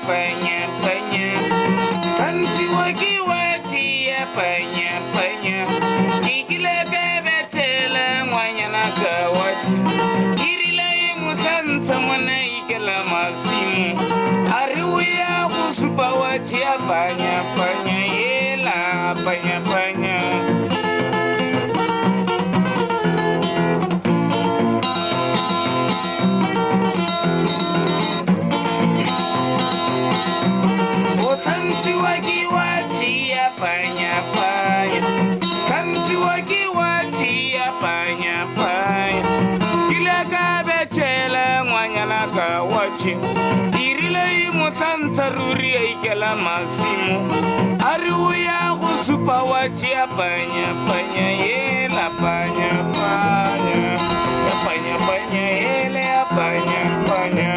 Panya, panya, fancy waki wati ya panya, panya. Kikila bebe tela mwanya na kawachi. Kirila imutansa mwana ikela masimu. Ariwia kusupa wati ya panya, panya, yela panya, panya. Panya, panya, kanti waki wati ya panya, panya. Kila kabe chela mwanya na kawachi. Irile imusanta ruri ikela masimu. Ariwia kusupa wati ya panya, panya, yela panya, panya. Ya panya, panya, yela ya panya, panya.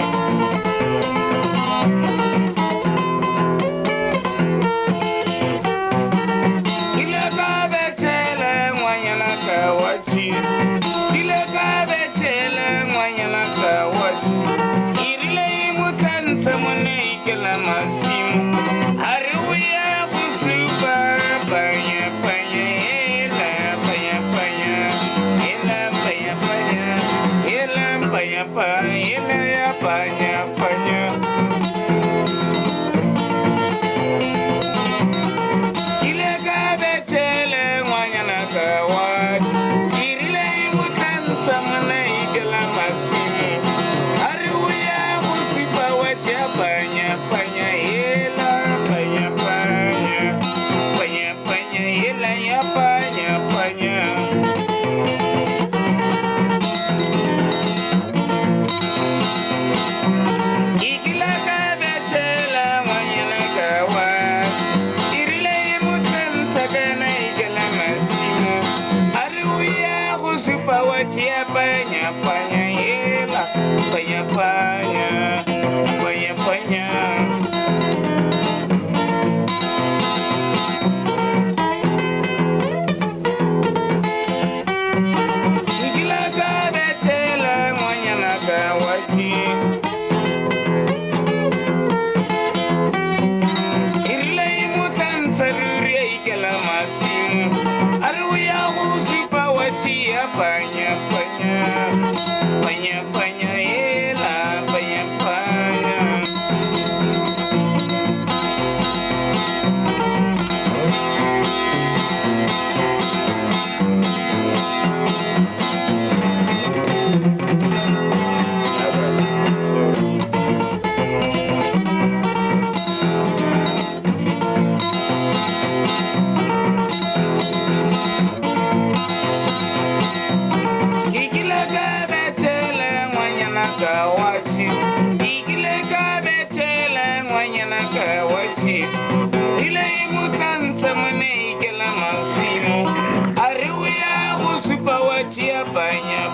Panya, panya, panya. Kile kabe chele mwanya na kawat. Irile imutansa mwana ikela masimu. Ariwia kusipa wacha panya, panya, yela panya, panya. Panya, panya, yela ya panya, panya. Panya, panya, yela, panya, panya, panya, panya. Gila kabe tela mwanya na kawachi. Irile imutansa ruri ikela masimu. Ariwia kusipa wati ya panya, panya. Panya, panya, yela, panya, panya. Kawachi, ikile kabe tele mwanya na kawachi. Ile imutansa mwane ikela masimu. Ariwia kusupa wachi ya panya.